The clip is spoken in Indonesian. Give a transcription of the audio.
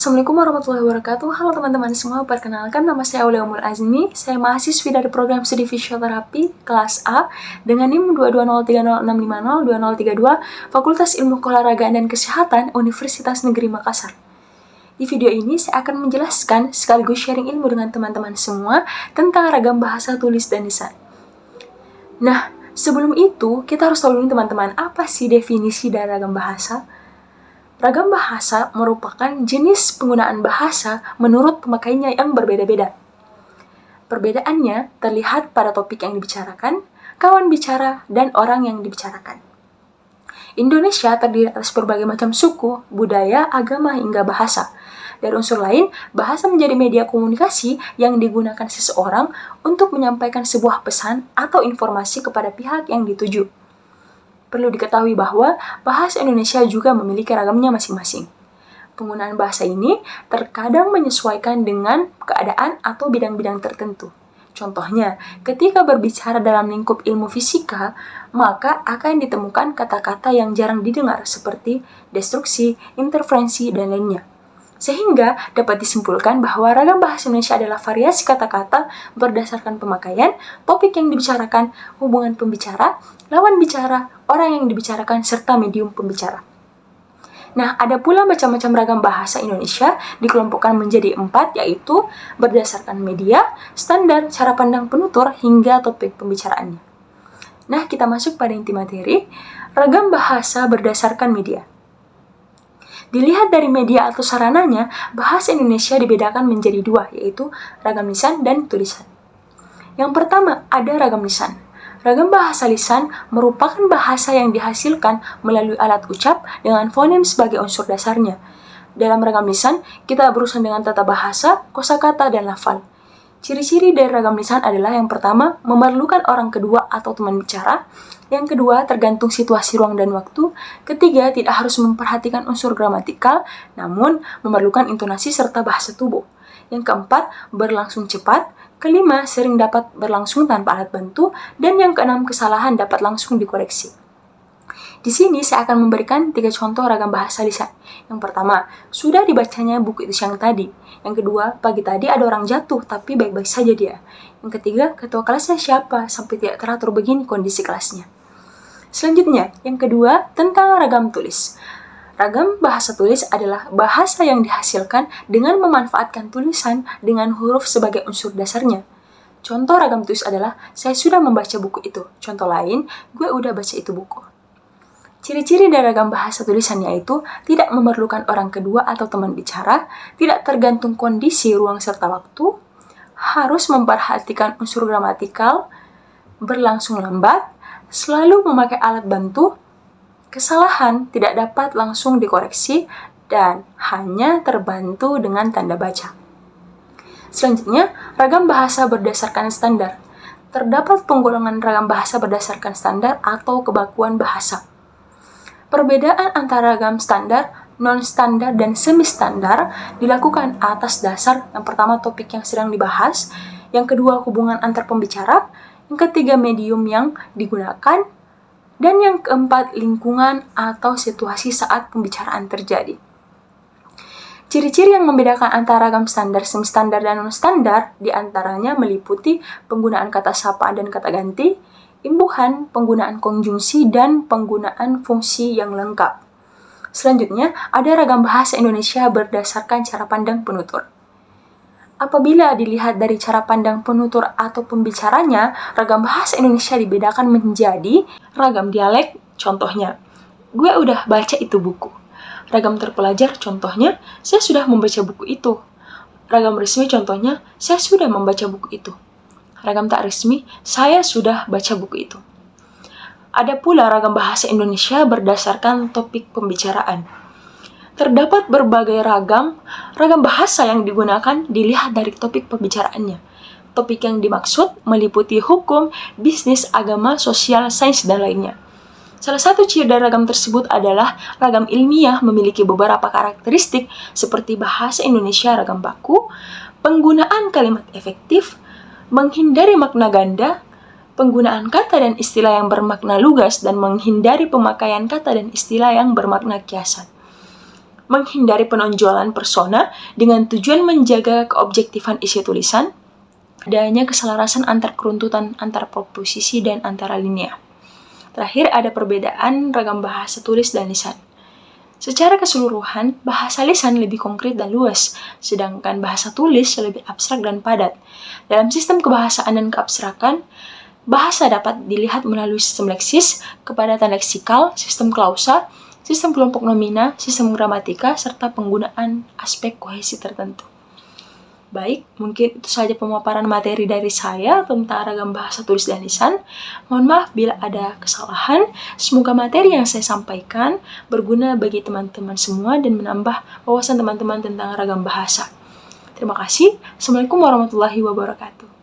Assalamualaikum warahmatullahi wabarakatuh. Halo teman-teman semua, perkenalkan nama saya Aulia Umul Azmi. Saya mahasiswi dari program studi fisioterapi kelas A dengan NIM 2203065020032 Fakultas Ilmu Keolahragaan dan Kesehatan Universitas Negeri Makassar. Di video ini saya akan menjelaskan sekaligus sharing ilmu dengan teman-teman semua tentang ragam bahasa tulis dan lisan. Nah, sebelum itu kita harus tahu dulu teman-teman, apa sih definisi dari ragam bahasa? Ragam bahasa merupakan jenis penggunaan bahasa menurut pemakainya yang berbeda-beda. Perbedaannya terlihat pada topik yang dibicarakan, kawan bicara, dan orang yang dibicarakan. Indonesia terdiri atas berbagai macam suku, budaya, agama, hingga bahasa. Dari unsur lain, bahasa menjadi media komunikasi yang digunakan seseorang untuk menyampaikan sebuah pesan atau informasi kepada pihak yang dituju. Perlu diketahui bahwa bahasa Indonesia juga memiliki ragamnya masing-masing. Penggunaan bahasa ini terkadang menyesuaikan dengan keadaan atau bidang-bidang tertentu. Contohnya, ketika berbicara dalam lingkup ilmu fisika, maka akan ditemukan kata-kata yang jarang didengar seperti destruksi, interferensi, dan lainnya. Sehingga dapat disimpulkan bahwa ragam bahasa Indonesia adalah variasi kata-kata berdasarkan pemakaian, topik yang dibicarakan, hubungan pembicara, lawan bicara, orang yang dibicarakan, serta medium pembicara. Nah, ada pula macam-macam ragam bahasa Indonesia dikelompokkan menjadi 4, yaitu berdasarkan media, standar, cara pandang penutur, hingga topik pembicaraannya. Nah, kita masuk pada inti materi, ragam bahasa berdasarkan media. Dilihat dari media atau sarananya, bahasa Indonesia dibedakan menjadi 2, yaitu ragam lisan dan tulisan. Yang pertama, ada ragam lisan. Ragam bahasa lisan merupakan bahasa yang dihasilkan melalui alat ucap dengan fonem sebagai unsur dasarnya. Dalam ragam lisan, kita berurusan dengan tata bahasa, kosakata, dan lafal. Ciri-ciri dari ragam lisan adalah yang pertama, memerlukan orang kedua atau teman bicara. Yang kedua, tergantung situasi ruang dan waktu. Ketiga, tidak harus memperhatikan unsur gramatikal, namun memerlukan intonasi serta bahasa tubuh. Yang keempat, berlangsung cepat. Kelima, sering dapat berlangsung tanpa alat bantu. Dan yang keenam, kesalahan dapat langsung dikoreksi. Di sini saya akan memberikan 3 contoh ragam bahasa lisan. Yang pertama, sudah dibacanya buku itu siang tadi. Yang kedua, pagi tadi ada orang jatuh, tapi baik-baik saja dia. Yang ketiga, ketua kelasnya siapa, sampai tidak teratur begini kondisi kelasnya. Selanjutnya, yang kedua, tentang ragam tulis. Ragam bahasa tulis adalah bahasa yang dihasilkan dengan memanfaatkan tulisan dengan huruf sebagai unsur dasarnya. Contoh ragam tulis adalah, saya sudah membaca buku itu. Contoh lain, gue udah baca itu buku. Ciri-ciri dari ragam bahasa tulisan yaitu tidak memerlukan orang kedua atau teman bicara, tidak tergantung kondisi ruang serta waktu, harus memperhatikan unsur gramatikal, berlangsung lambat, selalu memakai alat bantu, kesalahan tidak dapat langsung dikoreksi, dan hanya terbantu dengan tanda baca. Selanjutnya, ragam bahasa berdasarkan standar. Terdapat penggolongan ragam bahasa berdasarkan standar atau kebakuan bahasa. Perbedaan antara ragam standar, non-standar, dan semi-standar dilakukan atas dasar yang pertama topik yang sedang dibahas, yang kedua hubungan antar pembicara, yang ketiga medium yang digunakan, dan yang keempat lingkungan atau situasi saat pembicaraan terjadi. Ciri-ciri yang membedakan antara ragam standar, semi-standar, dan non-standar diantaranya meliputi penggunaan kata sapa dan kata ganti, imbuhan, penggunaan konjungsi, dan penggunaan fungsi yang lengkap. Selanjutnya, ada ragam bahasa Indonesia berdasarkan cara pandang penutur. Apabila dilihat dari cara pandang penutur atau pembicaranya, ragam bahasa Indonesia dibedakan menjadi ragam dialek, contohnya, gue udah baca itu buku. Ragam terpelajar, contohnya, saya sudah membaca buku itu. Ragam resmi, contohnya, saya sudah membaca buku itu. Ragam tak resmi, saya sudah baca buku itu. Ada pula ragam bahasa Indonesia berdasarkan topik pembicaraan. Terdapat berbagai ragam bahasa yang digunakan dilihat dari topik pembicaraannya. Topik yang dimaksud meliputi hukum, bisnis, agama, sosial, sains, dan lainnya. Salah satu ciri dari ragam tersebut adalah ragam ilmiah memiliki beberapa karakteristik seperti bahasa Indonesia ragam baku, penggunaan kalimat efektif, menghindari makna ganda, penggunaan kata dan istilah yang bermakna lugas, dan menghindari pemakaian kata dan istilah yang bermakna kiasan. menghindari penonjolan persona dengan tujuan menjaga keobjektifan isi tulisan, adanya keselarasan antar keruntutan antar proposisi dan antara linear. Terakhir, ada perbedaan ragam bahasa tulis dan lisan. Secara keseluruhan, bahasa lisan lebih konkret dan luas, sedangkan bahasa tulis lebih abstrak dan padat. Dalam sistem kebahasaan dan keabstrakan, bahasa dapat dilihat melalui sistem leksis, kepadatan leksikal, sistem klausa, sistem kelompok nomina, sistem gramatika, serta penggunaan aspek kohesi tertentu. Baik, mungkin itu saja pemaparan materi dari saya tentang ragam bahasa tulis dan lisan. Mohon maaf bila ada kesalahan. Semoga materi yang saya sampaikan berguna bagi teman-teman semua dan menambah wawasan teman-teman tentang ragam bahasa. Terima kasih. Assalamualaikum warahmatullahi wabarakatuh.